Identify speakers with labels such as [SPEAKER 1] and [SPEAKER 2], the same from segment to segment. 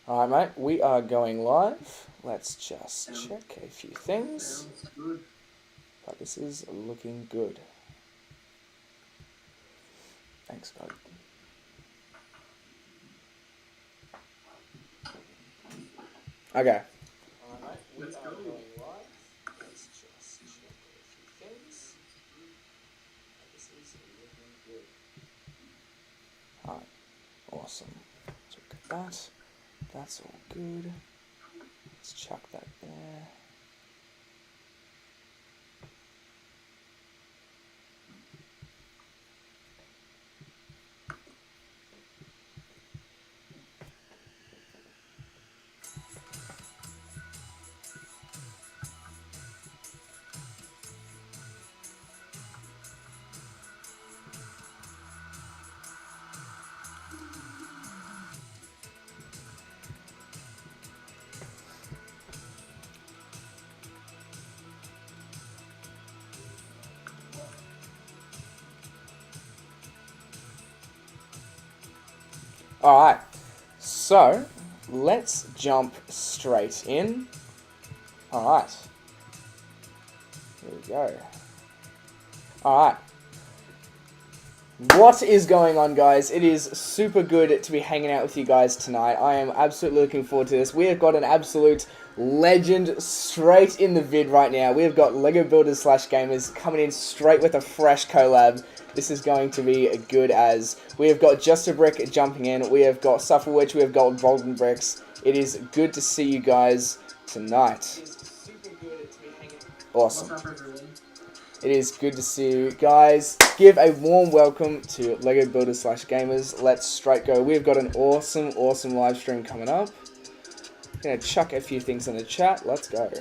[SPEAKER 1] Alright, mate, we are going live. Let's just check a few things. But this is looking good. Thanks, God. Okay. Alright, mate, let's go. Going live. Let's just check a few things. But this is looking good. Alright, awesome. So we've got that. That's all good. Let's chuck that there. Alright, so let's jump straight in. Alright, here we go. Alright, what is going on, guys? It is super good to be hanging out with you guys tonight. I am absolutely looking forward to this. We have got an absolute legend straight in the vid right now. We have got LEGO Builders / Gamers coming in straight with a fresh collab. This is going to be good as we have got Just a Brick jumping in. We have got Sufferwitch. We have got Golden Bricks. It is good to see you guys tonight. Awesome. It is good to see you guys. Give a warm welcome to LEGO Builders / Gamers. Let's straight go. We've got an awesome live stream coming up. I'm going to chuck a few things in the chat. Let's go.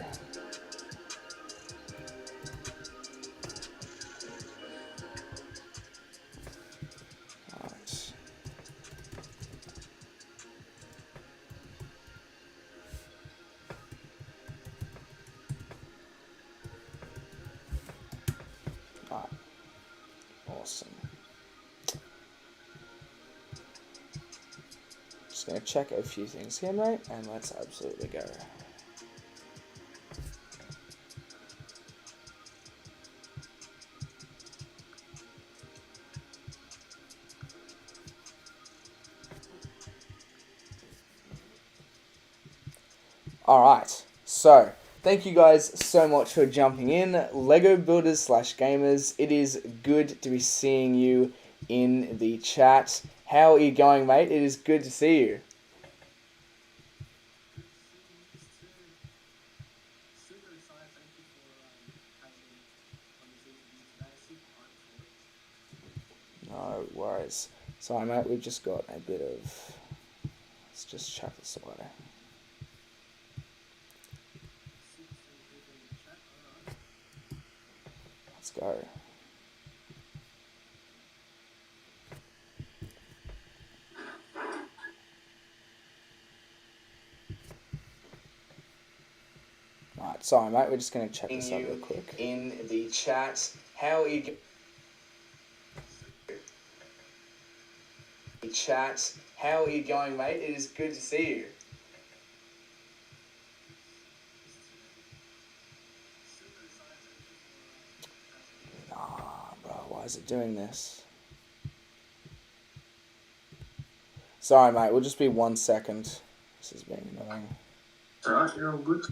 [SPEAKER 1] Awesome. Just going to check a few things here, mate, and let's absolutely go. Alright, so thank you guys so much for jumping in. LEGO Builders / Gamers, it is good to be seeing you in the chat. How are you going, mate? It is good to see you. No worries. Sorry, mate, we've just got a bit of... Let's just chuck this away. Let's go. Alright, sorry, mate, we're just going to check this out real quick. In the chat, how are you... Chat, how are you going, mate? It is good to see you. Bro, why is it doing this? Sorry, mate, we'll just be 1 second. This is being annoying.
[SPEAKER 2] Alright, you're all good.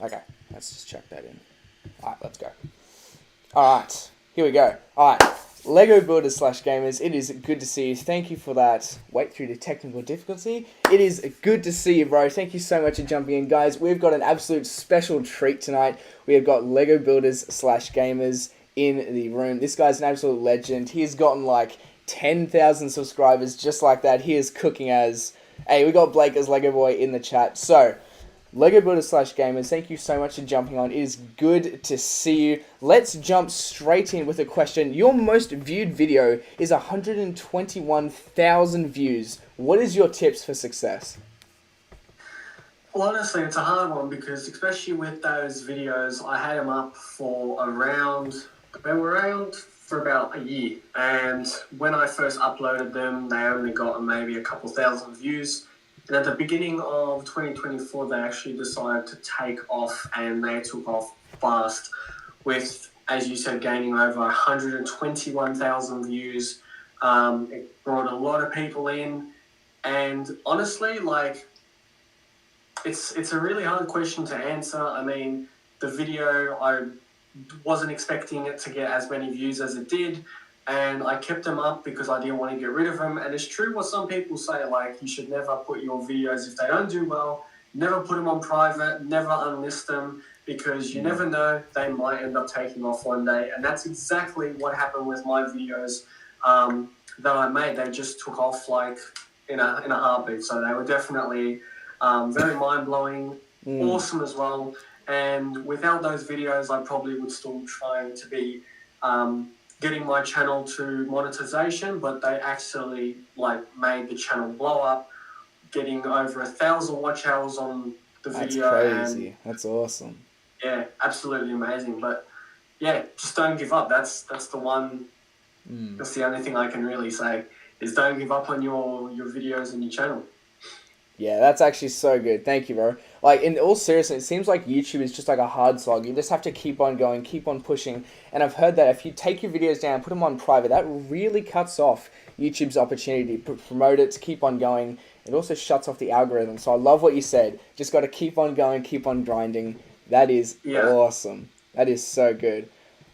[SPEAKER 1] Okay, let's just check that in. Alright, let's go. Alright, here we go. Alright, LEGO Builders / Gamers, it is good to see you. Thank you for that. Wait through the technical difficulty. It is good to see you, bro. Thank you so much for jumping in. Guys, we've got an absolute special treat tonight. We have got LEGO Builders / Gamers in the room. This guy's an absolute legend. He's gotten like 10,000 subscribers just like that. He is cooking as... Hey, we got Blake as LEGO Boy in the chat. So... LEGO Builders / Gamers, thank you so much for jumping on. It is good to see you. Let's jump straight in with a question. Your most viewed video is 121,000 views. What is your tips for success?
[SPEAKER 2] Well, honestly, it's a hard one because especially with those videos, I had them up for they were around for about a year. And when I first uploaded them, they only got maybe a couple thousand views. And at the beginning of 2024, they actually decided to take off, and they took off fast with, as you said, gaining over 121,000 views. It brought a lot of people in, and honestly, like, it's a really hard question to answer. I mean, the video, I wasn't expecting it to get as many views as it did, and I kept them up because I didn't want to get rid of them. And it's true what some people say, like, you should never put your videos, if they don't do well, never put them on private, never unlist them, because you never know, they might end up taking off one day. And that's exactly what happened with my videos that I made. They just took off like in a heartbeat. So they were definitely very mind-blowing, awesome as well. And without those videos, I probably would still trying to be getting my channel to monetization, but they actually like made the channel blow up, getting over 1,000 watch hours on the video.
[SPEAKER 1] That's crazy.
[SPEAKER 2] And
[SPEAKER 1] that's awesome.
[SPEAKER 2] yeah, absolutely amazing. But yeah, just don't give up. That's the one. That's the only thing I can really say is don't give up on your videos and your channel.
[SPEAKER 1] Yeah, that's actually so good. Thank you, bro. Like, in all seriousness, it seems like YouTube is just like a hard slog. You just have to keep on going, keep on pushing. And I've heard that if you take your videos down, put them on private, that really cuts off YouTube's opportunity to promote it, to keep on going. It also shuts off the algorithm. So I love what you said. Just got to keep on going, keep on grinding. That is awesome. That is so good.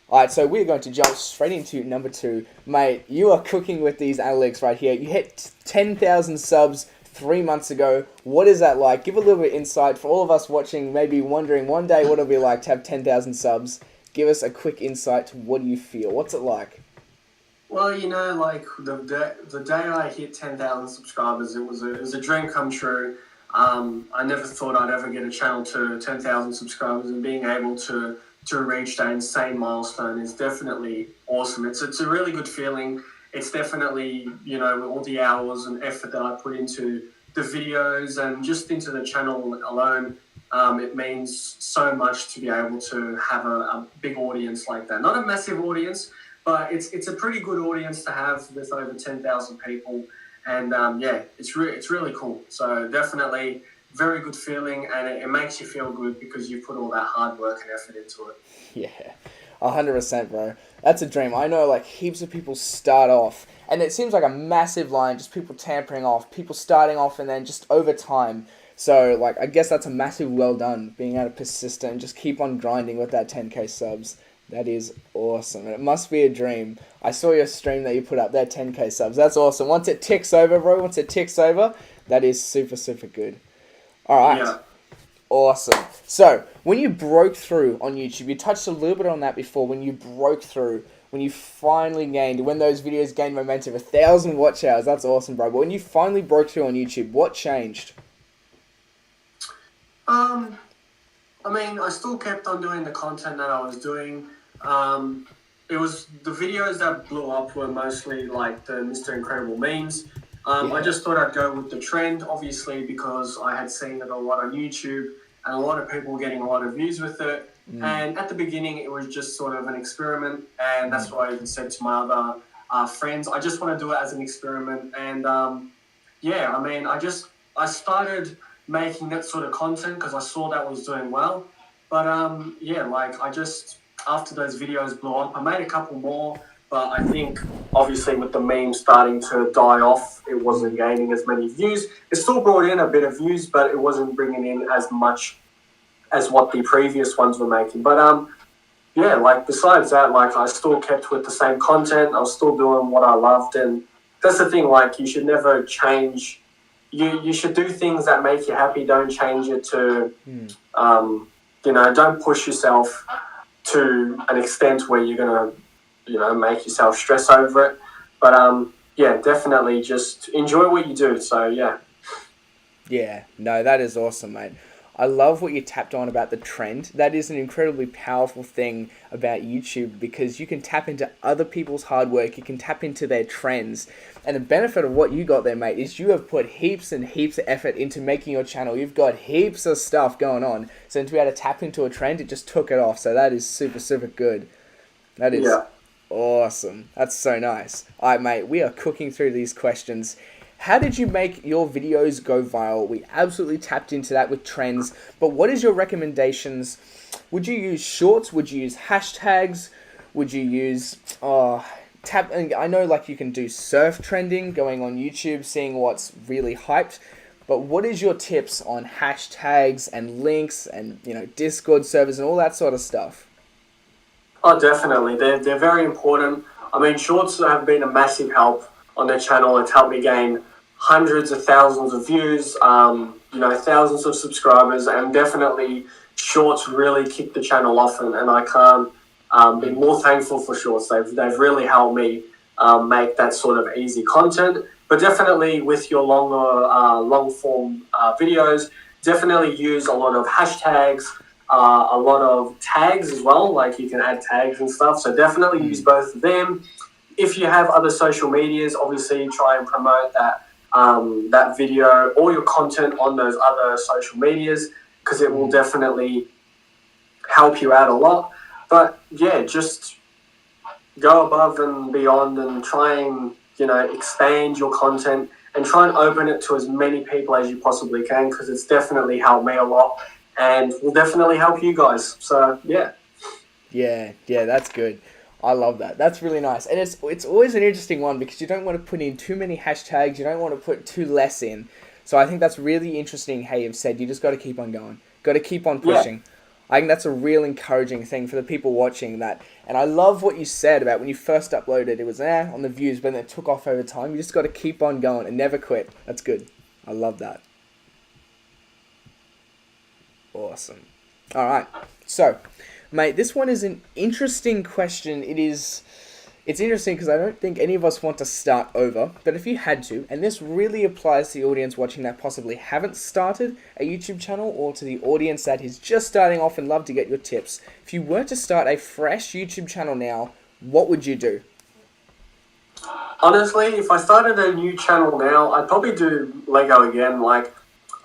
[SPEAKER 1] All right, so we're going to jump straight into number 2. Mate, you are cooking with these analytics right here. You hit 10,000 subs 3 months ago. What is that like? Give a little bit of insight for all of us watching, maybe wondering one day what it'll be like to have 10,000 subs. Give us a quick insight to what do you feel? What's it like?
[SPEAKER 2] Well, you know, like the day I hit 10,000 subscribers, it was a dream come true. I never thought I'd ever get a channel to 10,000 subscribers, and being able to reach that insane milestone is definitely awesome. It's a really good feeling. It's definitely, you know, all the hours and effort that I put into the videos and just into the channel alone, it means so much to be able to have a big audience like that. Not a massive audience, but it's a pretty good audience to have with over 10,000 people. And yeah, it's really cool. So definitely very good feeling, and it makes you feel good because you put all that hard work and effort into it.
[SPEAKER 1] Yeah, 100%, bro. That's a dream. I know, like, heaps of people start off, and it seems like a massive line, just people tampering off, people starting off, and then just over time. So, like, I guess that's a massive well done, being able to persist and just keep on grinding with that 10k subs. That is awesome, and it must be a dream. I saw your stream that you put up there, 10k subs. That's awesome. Once it ticks over, bro, that is super, super good. All right.
[SPEAKER 2] Yeah.
[SPEAKER 1] Awesome. So, when you broke through on YouTube, you touched a little bit on that before, when you broke through, when you finally when those videos gained momentum, 1,000 watch hours, that's awesome, bro. But when you finally broke through on YouTube, what changed?
[SPEAKER 2] I mean, I still kept on doing the content that I was doing. It was the videos that blew up were mostly like the Mr. Incredible memes. I just thought I'd go with the trend, obviously, because I had seen it a lot on YouTube and a lot of people were getting a lot of views with it. And at the beginning, it was just sort of an experiment. And that's what I even said to my other friends. I just want to do it as an experiment. And yeah, I mean, I started making that sort of content because I saw that was doing well. But yeah, like after those videos blew up, I made a couple more. But I think, obviously, with the memes starting to die off, it wasn't gaining as many views. It still brought in a bit of views, but it wasn't bringing in as much as what the previous ones were making. But, yeah, like, besides that, like, I still kept with the same content. I was still doing what I loved. And that's the thing, like, you should never change. You should do things that make you happy. Don't change it to, you know, don't push yourself to an extent where you're going to, you know, make yourself stress over it. But yeah, definitely just enjoy what you do. So yeah.
[SPEAKER 1] Yeah, no, that is awesome, mate. I love what you tapped on about the trend. That is an incredibly powerful thing about YouTube because you can tap into other people's hard work. You can tap into their trends. And the benefit of what you got there, mate, is you have put heaps and heaps of effort into making your channel. You've got heaps of stuff going on. So to be able to tap into a trend, it just took it off. So that is super, super good. That is awesome. That's so nice. All right, mate, we are cooking through these questions. How did you make your videos go viral? We absolutely tapped into that with trends, but what is your recommendations? Would you use shorts? Would you use hashtags? Would you use I know like you can do surf trending, going on YouTube, seeing what's really hyped. But what is your tips on hashtags and links and Discord servers and all that sort of stuff?
[SPEAKER 2] Oh, definitely. They're very important. I mean, shorts have been a massive help on the channel. It's helped me gain hundreds of thousands of views, thousands of subscribers, and definitely shorts really kicked the channel off, and I can't be more thankful for shorts. They've really helped me make that sort of easy content. But definitely with your long form videos, definitely use a lot of hashtags, a lot of tags as well. Like you can add tags and stuff. So definitely use both of them. If you have other social medias, obviously try and promote that video or your content on those other social medias, because it will definitely help you out a lot. But yeah, just go above and beyond and try and expand your content and try and open it to as many people as you possibly can, because it's definitely helped me a lot and will definitely help you guys. So yeah.
[SPEAKER 1] Yeah, that's good. I love that. That's really nice. And it's always an interesting one because you don't want to put in too many hashtags. You don't want to put too less in. So I think that's really interesting how you've said you just got to keep on going. Got to keep on pushing. Yeah. I think that's a real encouraging thing for the people watching that. And I love what you said about when you first uploaded, it was on the views, but then it took off over time. You just got to keep on going and never quit. That's good. I love that. Awesome. All right. So, mate, this one is an interesting question. It's interesting because I don't think any of us want to start over, but if you had to, and this really applies to the audience watching that possibly haven't started a YouTube channel, or to the audience that is just starting off and love to get your tips. If you were to start a fresh YouTube channel now, what would you do?
[SPEAKER 2] Honestly, if I started a new channel now, I'd probably do Lego again. Like,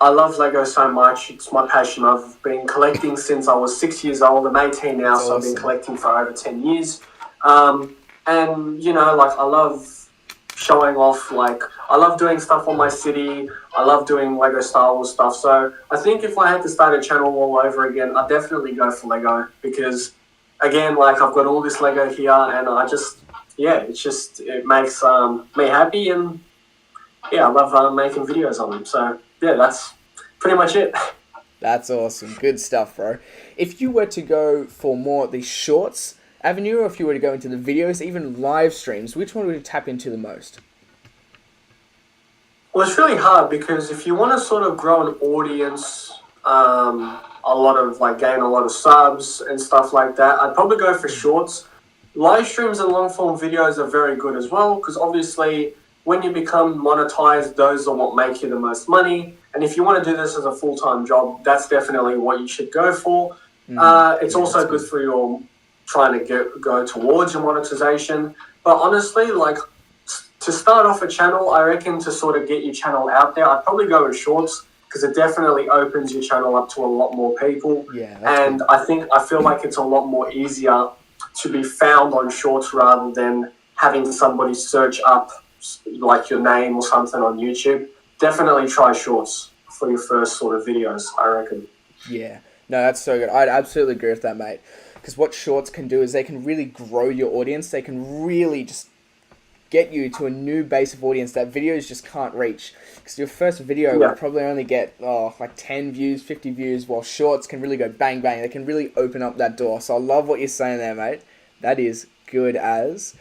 [SPEAKER 2] I love Lego so much. It's my passion. I've been collecting since I was 6 years old. I'm 18 now, so I've been collecting for over 10 years. And, I love showing off. Like, I love doing stuff on my city. I love doing Lego Star Wars stuff. So I think if I had to start a channel all over again, I'd definitely go for Lego. Because, again, I've got all this Lego here, and it makes me happy. And, I love making videos on them. So, yeah, that's pretty much it.
[SPEAKER 1] That's awesome. Good stuff, bro. If you were to go for more the shorts avenue, or if you were to go into the videos, even live streams, which one would you tap into the most?
[SPEAKER 2] Well, it's really hard because if you want to sort of grow an audience, gain a lot of subs and stuff like that, I'd probably go for shorts. Live streams and long form videos are very good as well, because obviously when you become monetized, those are what make you the most money. And if you want to do this as a full-time job, that's definitely what you should go for. It's also good for your trying to go towards your monetization. But honestly, to start off a channel, I reckon to sort of get your channel out there, I'd probably go with shorts, because it definitely opens your channel up to a lot more people.
[SPEAKER 1] Yeah,
[SPEAKER 2] and good. I feel like it's a lot more easier to be found on shorts rather than having somebody search up your name or something on YouTube. Definitely try shorts for your first sort of videos, I reckon.
[SPEAKER 1] Yeah, no, that's so good. I'd absolutely agree with that, mate. Because what shorts can do is they can really grow your audience. They can really just get you to a new base of audience that videos just can't reach. Because your first video will probably only get 10 views, 50 views, while shorts can really go bang, bang. They can really open up that door. So I love what you're saying there, mate. That is good as.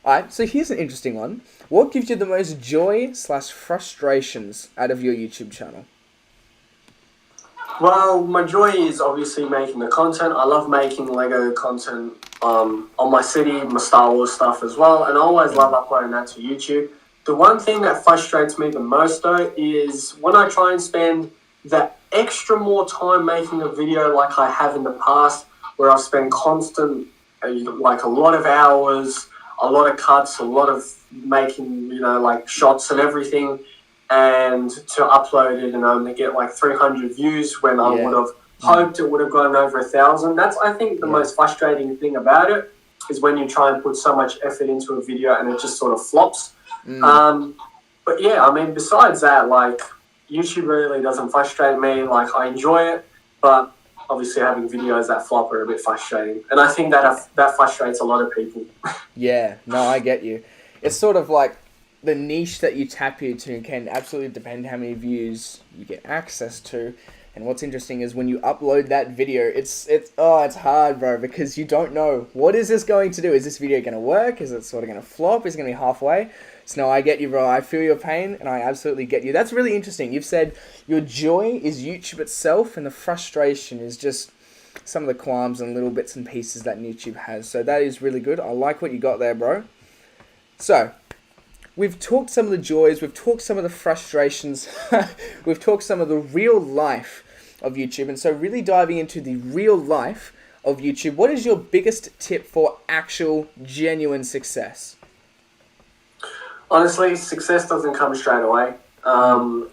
[SPEAKER 1] Alright, so here's an interesting one. What gives you the most joy/frustrations out of your YouTube channel?
[SPEAKER 2] Well, my joy is obviously making the content. I love making Lego content on my city, my Star Wars stuff as well, and I always love uploading that to YouTube. The one thing that frustrates me the most, though, is when I try and spend that extra more time making a video like I have in the past, where I've spent constant, a lot of hours, a lot of cuts, a lot of making, shots and everything, and to upload it and only get 300 views when I would have hoped it would have gone over 1,000. That's, I think, the most frustrating thing about it, is when you try and put so much effort into a video and it just sort of flops. But yeah, I mean, besides that, like, YouTube really doesn't frustrate me. Like, I enjoy it, but obviously having videos that flop are a bit frustrating. And I think that frustrates a lot of people.
[SPEAKER 1] Yeah, no, I get you. It's sort of like the niche that you tap into can absolutely depend how many views you get access to. And what's interesting is when you upload that video, it's hard, bro, because you don't know what is this going to do. Is this video going to work? Is it sort of going to flop? Is it going to be halfway? So no, I get you, bro. I feel your pain, and I absolutely get you. That's really interesting. You've said your joy is YouTube itself, and the frustration is just some of the qualms and little bits and pieces that YouTube has. So that is really good. I like what you got there, bro. So, we've talked some of the joys, we've talked some of the frustrations, we've talked some of the real life of YouTube. And so really diving into the real life of YouTube, what is your biggest tip for actual, genuine success?
[SPEAKER 2] Honestly, success doesn't come straight away.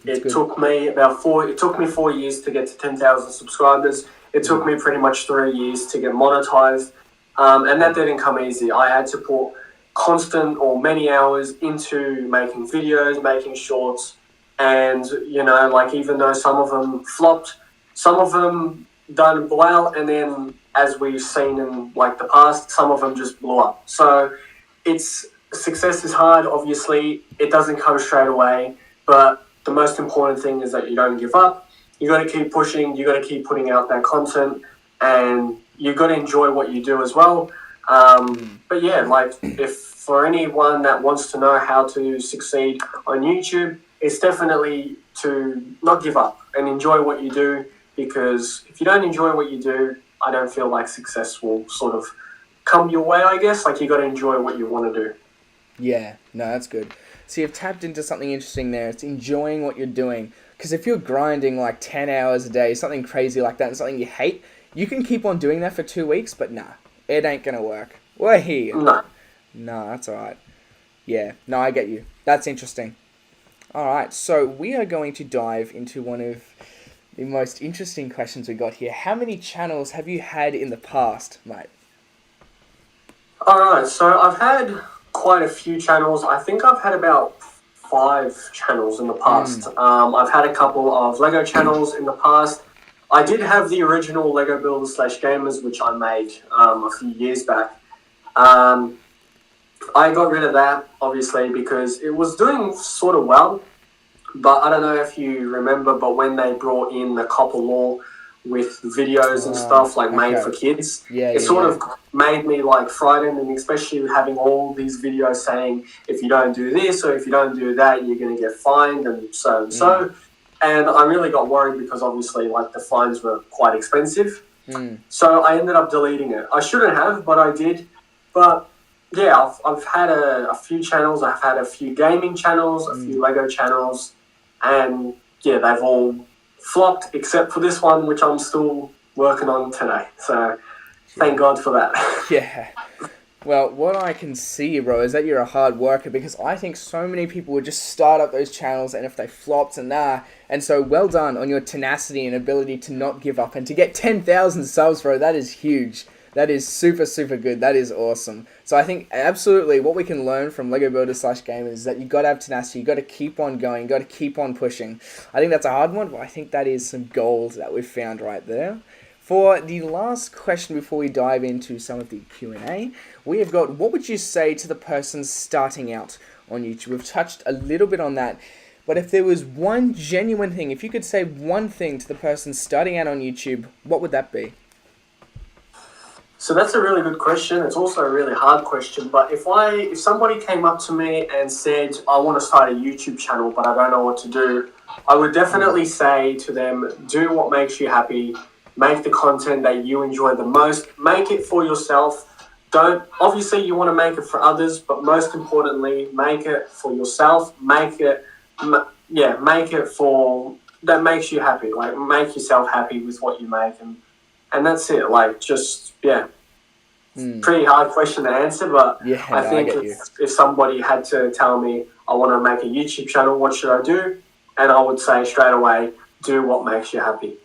[SPEAKER 2] It took me 4 years to get to 10,000 subscribers. It took me pretty much 3 years to get monetized. And that didn't come easy. I had to put constant or many hours into making videos, making shorts. And, you know, like, even though some of them flopped, some of them done well. And then, as we've seen in, like, the past, some of them just blew up. So success is hard, obviously. It doesn't come straight away. But the most important thing is that you don't give up. You got to keep pushing. You got to keep putting out that content, and you got to enjoy what you do as well. But yeah, like, if for anyone that wants to know how to succeed on YouTube, it's definitely to not give up and enjoy what you do. Because if you don't enjoy what you do, I don't feel like success will sort of come your way. I guess, like, you got to enjoy what you want to do.
[SPEAKER 1] Yeah, no, that's good. So you've tapped into something interesting there. It's enjoying what you're doing. Because if you're grinding like 10 hours a day, something crazy like that, and something you hate, you can keep on doing that for 2 weeks, but nah, it ain't going to work. We're here.
[SPEAKER 2] No.
[SPEAKER 1] No, that's alright. Yeah, no, I get you. That's interesting. Alright, so we are going to dive into one of the most interesting questions we got here. How many channels have you had in the past, mate?
[SPEAKER 2] Alright, so I've had quite a few channels. I think I've had about 5 channels in the past. I've had a couple of Lego channels in the past. I did have the original Lego Builders / Gamers, which I made a few years back. I got rid of that, obviously, because it was doing sort of well. But I don't know if you remember, but when they brought in the copper law with videos and stuff, like, made for kids, it sort of made me, like, frightened, and especially having all these videos saying, if you don't do this or if you don't do that, you're going to get fined and so and so. And I really got worried because, obviously, like, the fines were quite expensive. So I ended up deleting it. I shouldn't have, but I did. But yeah, I've had a few channels. I've had a few gaming channels, a few Lego channels, and yeah, they've all flopped except for this one, which I'm still working on today. So thank God for that.
[SPEAKER 1] Yeah. Well, what I can see, bro, is that you're a hard worker, because I think so many people would just start up those channels, and if they flopped, and so well done on your tenacity and ability to not give up, and to get 10,000 subs, bro. That is huge. That is super, super good. That is awesome. So I think absolutely what we can learn from Lego Builders / Gamers is that you got to have tenacity. You got to keep on going. You got to keep on pushing. I think that's a hard one, but I think that is some gold that we've found right there. For the last question before we dive into some of the Q&A, we have got, what would you say to the person starting out on YouTube? We've touched a little bit on that, but if there was one genuine thing, if you could say one thing to the person starting out on YouTube, what would that be?
[SPEAKER 2] So that's a really good question. It's also a really hard question. But if somebody came up to me and said, I want to start a YouTube channel, but I don't know what to do, I would definitely say to them, do what makes you happy. Make the content that you enjoy the most. Make it for yourself. Obviously you want to make it for others, but most importantly, make it for yourself. Make it for, that makes you happy. Like, make yourself happy with what you make, and that's it. Like, just, yeah. Pretty hard question to answer, but
[SPEAKER 1] yeah,
[SPEAKER 2] I think if somebody had to tell me, I want to make a YouTube channel, what should I do? And I would say straight away, do what makes you happy.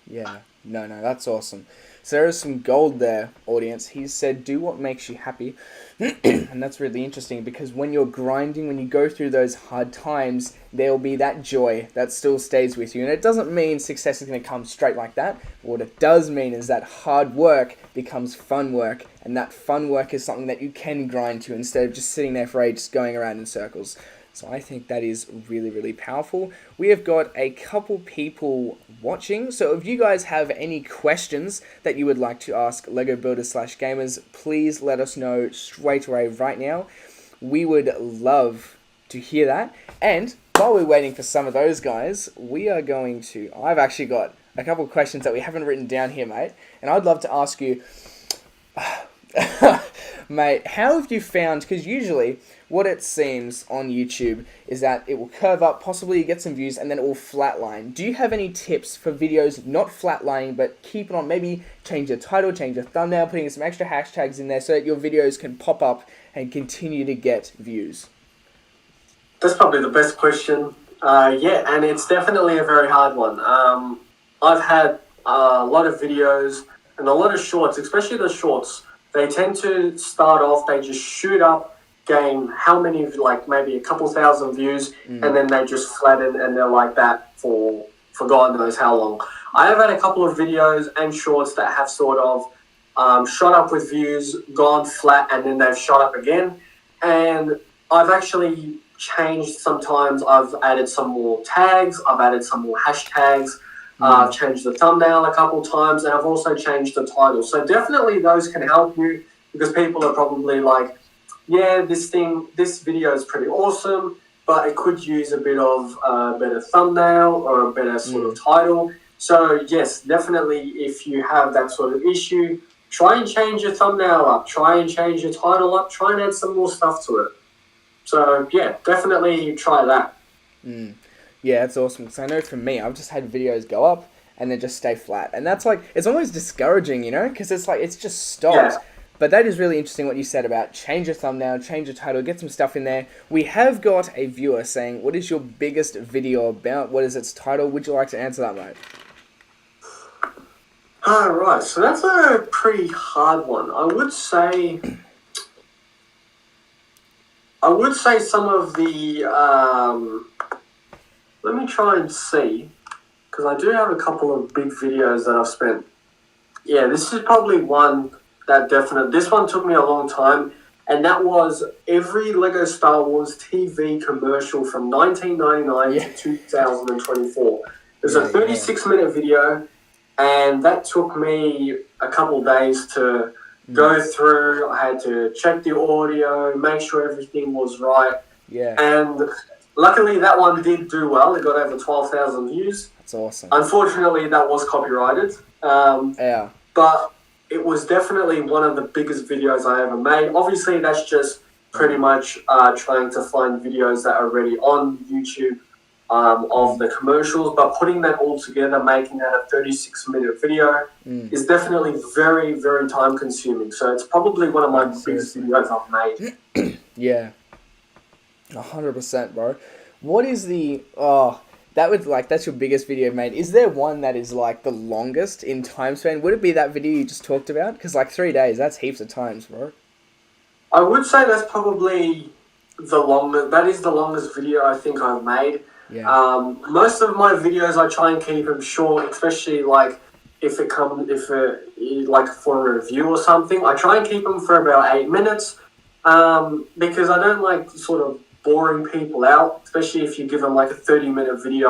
[SPEAKER 1] Yeah, no, that's awesome. So there is some gold there, audience. He said, do what makes you happy. And that's really interesting because when you're grinding, when you go through those hard times, there will be that joy that still stays with you. And it doesn't mean success is going to come straight like that. What it does mean is that hard work becomes fun work. And that fun work is something that you can grind to instead of just sitting there for ages going around in circles. So I think that is really, really powerful. We have got a couple people watching. So if you guys have any questions that you would like to ask Lego Builders / Gamers, please let us know straight away right now. We would love to hear that. And while we're waiting for some of those guys, we are going to... I've actually got a couple of questions that we haven't written down here, mate. And I'd love to ask you... Mate, how have you found... Because usually... what it seems on YouTube is that it will curve up, possibly you get some views, and then it will flatline. Do you have any tips for videos not flatlining, but keep it on, maybe change the title, change the thumbnail, putting some extra hashtags in there so that your videos can pop up and continue to get views?
[SPEAKER 2] That's probably the best question. Yeah, and it's definitely a very hard one. I've had a lot of videos and a lot of shorts, especially the shorts. They tend to start off, they just shoot up, gain how many, like maybe a couple thousand views, and then they just flatten and they're like that for God knows how long. I have had a couple of videos and shorts that have sort of shot up with views, gone flat, and then they've shot up again. And I've actually changed sometimes. I've added some more tags, I've added some more hashtags, I've changed the thumbnail a couple times, and I've also changed the title. So definitely those can help you because people are probably like, yeah, this video is pretty awesome, but it could use a bit of a better thumbnail or a better sort of title. So yes, definitely if you have that sort of issue, try and change your thumbnail up, try and change your title up, try and add some more stuff to it. So yeah, definitely try that.
[SPEAKER 1] Yeah, that's awesome. Because I know for me, I've just had videos go up and then just stay flat. And that's like, it's almost discouraging, you know, because it's like, it's just stopped.
[SPEAKER 2] Yeah.
[SPEAKER 1] But that is really interesting what you said about change your thumbnail, change your title, get some stuff in there. We have got a viewer saying, what is your biggest video about? What is its title? Would you like to answer that, mate?
[SPEAKER 2] Right, so that's a pretty hard one. I would say some of the, let me try and see, because I do have a couple of big videos that I've spent. Yeah, this is probably one that this one took me a long time, and that was every Lego Star Wars TV commercial from 1999 to 2024. There's a 36-minute video, and that took me a couple days to go through. I had to check the audio, make sure everything was right.
[SPEAKER 1] Yeah.
[SPEAKER 2] And luckily that one did do well. It got over 12,000 views.
[SPEAKER 1] That's awesome.
[SPEAKER 2] Unfortunately, that was copyrighted.
[SPEAKER 1] Yeah.
[SPEAKER 2] But it was definitely one of the biggest videos I ever made. Obviously, that's just pretty much trying to find videos that are already on YouTube of the commercials. But putting that all together, making that a 36-minute video is definitely very, very time-consuming. So it's probably one of my biggest videos I've made.
[SPEAKER 1] Yeah. 100%, bro. What is the... that's your biggest video made. Is there one that is like the longest in time span? Would it be that video you just talked about? Because like 3 days, that's heaps of times, bro.
[SPEAKER 2] I would say that's probably the longest. That is the longest video I think I've made.
[SPEAKER 1] Yeah.
[SPEAKER 2] Most of my videos I try and keep them short, especially like like for a review or something. I try and keep them for about 8 minutes because I don't like sort of boring people out, especially if you give them like a 30-minute video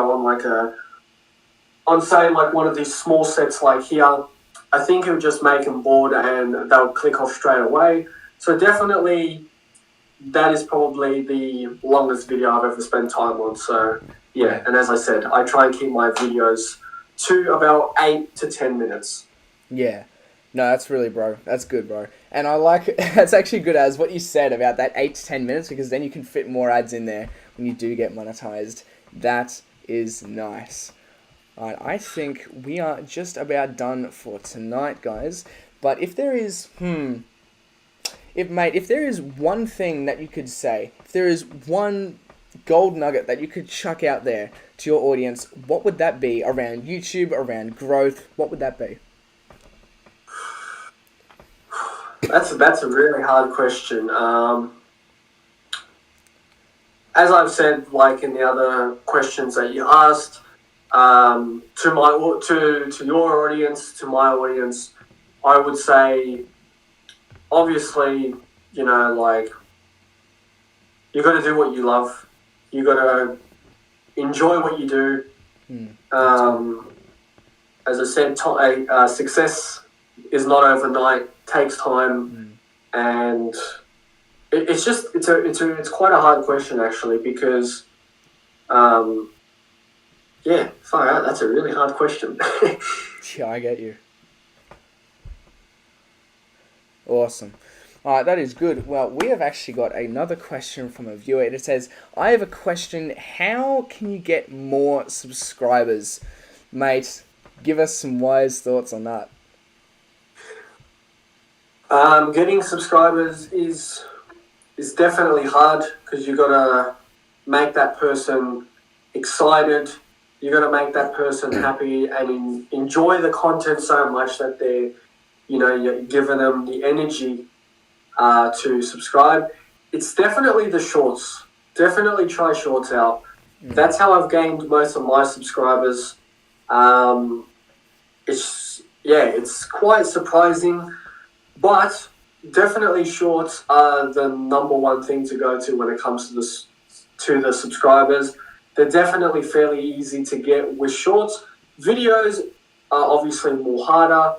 [SPEAKER 2] on say like one of these small sets like here. I think it would just make them bored and they'll click off straight away. So definitely that is probably the longest video I've ever spent time on. So yeah, and as I said, I try and keep my videos to about 8 to 10 minutes.
[SPEAKER 1] Yeah. No, that's really, bro. That's good, bro. And I like, that's actually good as what you said about that 8 to 10 minutes, because then you can fit more ads in there when you do get monetized. That is nice. Alright, I think we are just about done for tonight, guys. But if there is, if there is one thing that you could say, if there is one gold nugget that you could chuck out there to your audience, what would that be around YouTube, around growth? What would that be?
[SPEAKER 2] That's a really hard question. As I've said, like in the other questions that you asked, to your audience, to my audience, I would say, obviously, you know, like you got to do what you love. You got to enjoy what you do. As I said, success is not overnight. Takes time, and it's quite a hard question actually because, yeah, far out. That's a really hard question.
[SPEAKER 1] Yeah, I get you. Awesome. All right, that is good. Well, we have actually got another question from a viewer. It says, I have a question. How can you get more subscribers? Mate, give us some wise thoughts on that.
[SPEAKER 2] Getting subscribers is definitely hard because you got to make that person excited. You got to make that person happy and enjoy the content so much that you're giving them the energy to subscribe. It's definitely the shorts. Definitely try shorts out. That's how I've gained most of my subscribers. It's quite surprising, but definitely shorts are the number one thing to go to when it comes to the subscribers. They're definitely fairly easy to get with shorts. Videos are obviously more harder,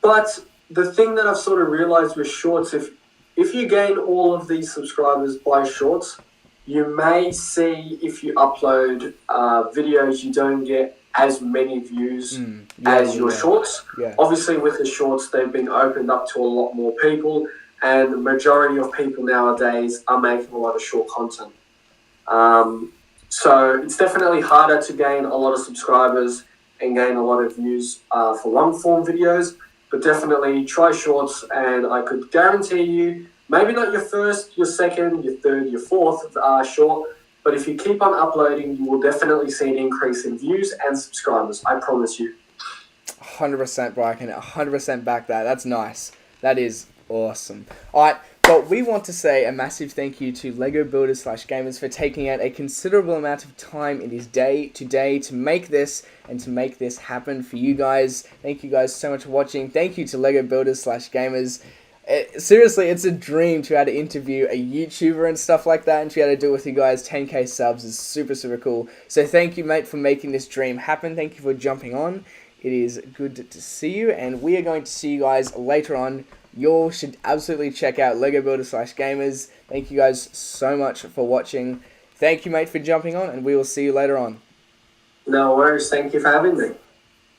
[SPEAKER 2] but the thing that I've sort of realized with shorts, if you gain all of these subscribers by shorts, you may see if you upload videos, you don't get as many views as your shorts.
[SPEAKER 1] Yeah.
[SPEAKER 2] Obviously, with the shorts, they've been opened up to a lot more people, and the majority of people nowadays are making a lot of short content. So it's definitely harder to gain a lot of subscribers and gain a lot of views for long-form videos, but definitely try shorts, and I could guarantee you, maybe not your first, your second, your third, your fourth short, but if you keep on uploading, you will definitely see an increase in views and subscribers. I promise you.
[SPEAKER 1] 100%, bro. I can 100% back that. That's nice. That is awesome. All right, but we want to say a massive thank you to Lego Builders /Gamers for taking out a considerable amount of time in his day today to make this and to make this happen for you guys. Thank you guys so much for watching. Thank you to Lego Builders /Gamers. Seriously, it's a dream to be able to interview a YouTuber and stuff like that, and to be able to do it with you guys. 10k subs is super, super cool. So thank you, mate, for making this dream happen. Thank you for jumping on. It is good to see you, and we are going to see you guys later on. You all should absolutely check out Lego Builders /Gamers. Thank you guys so much for watching. Thank you, mate, for jumping on, and we will see you later on.
[SPEAKER 2] No worries. Thank you for having me.